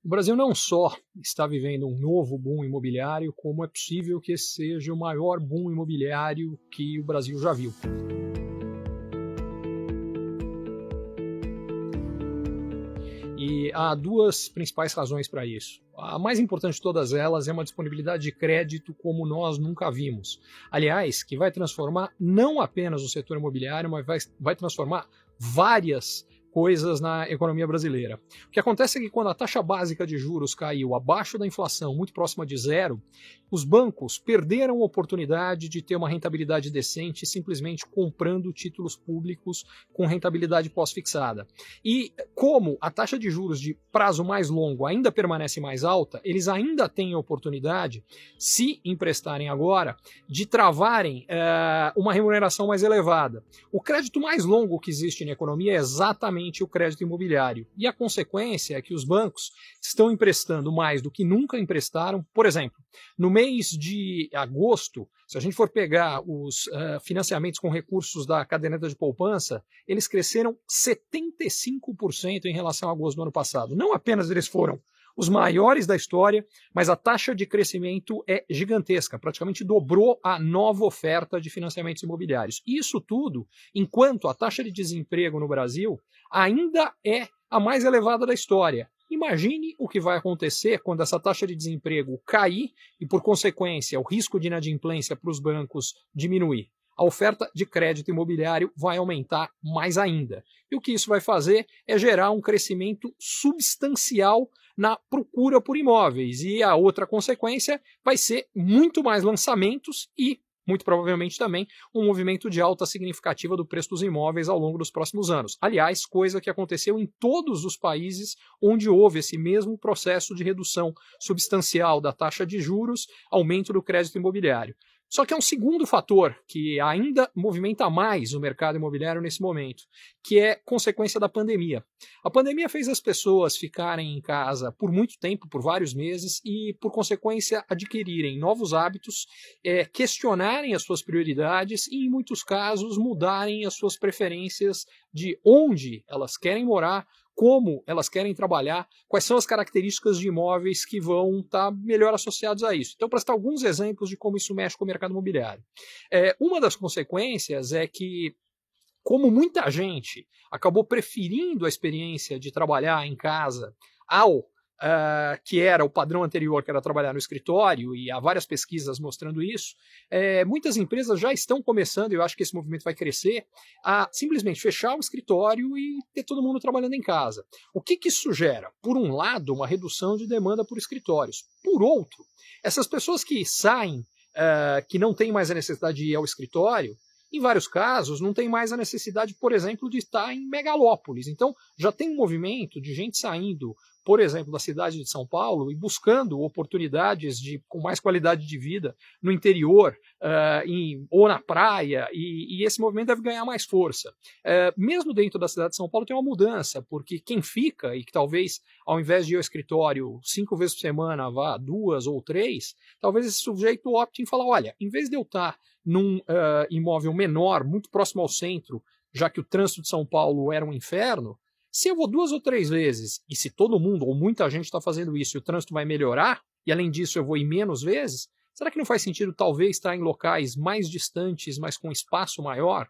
O Brasil não só está vivendo um novo boom imobiliário, como é possível que esse seja o maior boom imobiliário que o Brasil já viu. E há duas principais razões para isso. A mais importante de todas elas é uma disponibilidade de crédito como nós nunca vimos. Aliás, que vai transformar não apenas o setor imobiliário, mas vai transformar várias coisas na economia brasileira. O que acontece é que quando a taxa básica de juros caiu abaixo da inflação, muito próxima de zero, os bancos perderam a oportunidade de ter uma rentabilidade decente simplesmente comprando títulos públicos com rentabilidade pós-fixada. E como a taxa de juros de prazo mais longo ainda permanece mais alta, eles ainda têm a oportunidade, se emprestarem agora, de travarem uma remuneração mais elevada. O crédito mais longo que existe na economia é exatamente o crédito imobiliário. E a consequência é que os bancos estão emprestando mais do que nunca emprestaram. Por exemplo, no mês de agosto, se a gente for pegar os financiamentos com recursos da caderneta de poupança, eles cresceram 75% em relação a agosto do ano passado. Não apenas eles foram os maiores da história, mas a taxa de crescimento é gigantesca, praticamente dobrou a nova oferta de financiamentos imobiliários. Isso tudo enquanto a taxa de desemprego no Brasil ainda é a mais elevada da história. Imagine o que vai acontecer quando essa taxa de desemprego cair e, por consequência, o risco de inadimplência para os bancos diminuir. A oferta de crédito imobiliário vai aumentar mais ainda. E o que isso vai fazer é gerar um crescimento substancial na procura por imóveis. E a outra consequência vai ser muito mais lançamentos e, muito provavelmente também, um movimento de alta significativa do preço dos imóveis ao longo dos próximos anos. Aliás, coisa que aconteceu em todos os países onde houve esse mesmo processo de redução substancial da taxa de juros, aumento do crédito imobiliário. Só que há um segundo fator que ainda movimenta mais o mercado imobiliário nesse momento, que é consequência da pandemia. A pandemia fez as pessoas ficarem em casa por muito tempo, por vários meses, e, por consequência, adquirirem novos hábitos, questionarem as suas prioridades e, em muitos casos, mudarem as suas preferências de onde elas querem morar, como elas querem trabalhar, quais são as características de imóveis que vão estar melhor associados a isso. Então, para citar alguns exemplos de como isso mexe com o mercado imobiliário. Uma das consequências é que, como muita gente acabou preferindo a experiência de trabalhar em casa ao que era o padrão anterior, que era trabalhar no escritório, e há várias pesquisas mostrando isso, muitas empresas já estão começando, e eu acho que esse movimento vai crescer, a simplesmente fechar o escritório e ter todo mundo trabalhando em casa. O que isso gera? Por um lado, uma redução de demanda por escritórios. Por outro, essas pessoas que saem, que não têm mais a necessidade de ir ao escritório, em vários casos, não tem mais a necessidade, por exemplo, de estar em megalópolis. Então, já tem um movimento de gente saindo, por exemplo, da cidade de São Paulo e buscando oportunidades com mais qualidade de vida no interior ou na praia, e esse movimento deve ganhar mais força. Mesmo dentro da cidade de São Paulo tem uma mudança, porque quem fica, e que talvez ao invés de ir ao escritório 5 vezes por semana vá 2 ou 3, talvez esse sujeito opte em falar, olha, em vez de eu estar num imóvel menor, muito próximo ao centro, já que o trânsito de São Paulo era um inferno, se eu vou 2 ou 3 vezes, e se todo mundo ou muita gente está fazendo isso e o trânsito vai melhorar, e além disso eu vou ir menos vezes, será que não faz sentido talvez estar em locais mais distantes, mas com espaço maior?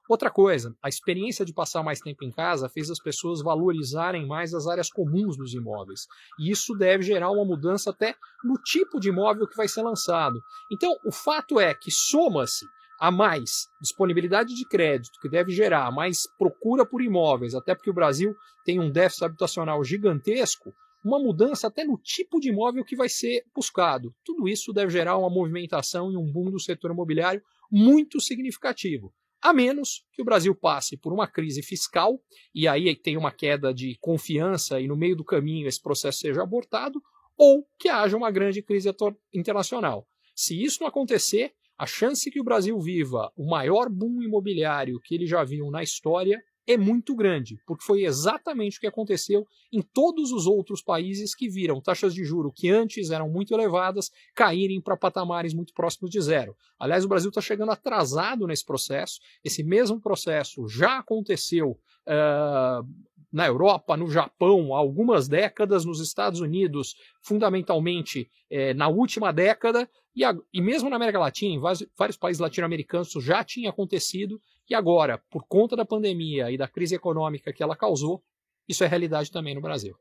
Outra coisa, a experiência de passar mais tempo em casa fez as pessoas valorizarem mais as áreas comuns dos imóveis. E isso deve gerar uma mudança até no tipo de imóvel que vai ser lançado. Então, o fato é que soma-se a mais disponibilidade de crédito, que deve gerar mais procura por imóveis, até porque o Brasil tem um déficit habitacional gigantesco, uma mudança até no tipo de imóvel que vai ser buscado. Tudo isso deve gerar uma movimentação e um boom do setor imobiliário muito significativo. A menos que o Brasil passe por uma crise fiscal, e aí tem uma queda de confiança e no meio do caminho esse processo seja abortado, ou que haja uma grande crise internacional. Se isso não acontecer, a chance que o Brasil viva o maior boom imobiliário que ele já viu na história é muito grande, porque foi exatamente o que aconteceu em todos os outros países que viram taxas de juros que antes eram muito elevadas caírem para patamares muito próximos de zero. Aliás, o Brasil está chegando atrasado nesse processo. Esse mesmo processo já aconteceu na Europa, no Japão, há algumas décadas, nos Estados Unidos, fundamentalmente na última década, e mesmo na América Latina, em vários países latino-americanos, isso já tinha acontecido, e agora, por conta da pandemia e da crise econômica que ela causou, isso é realidade também no Brasil.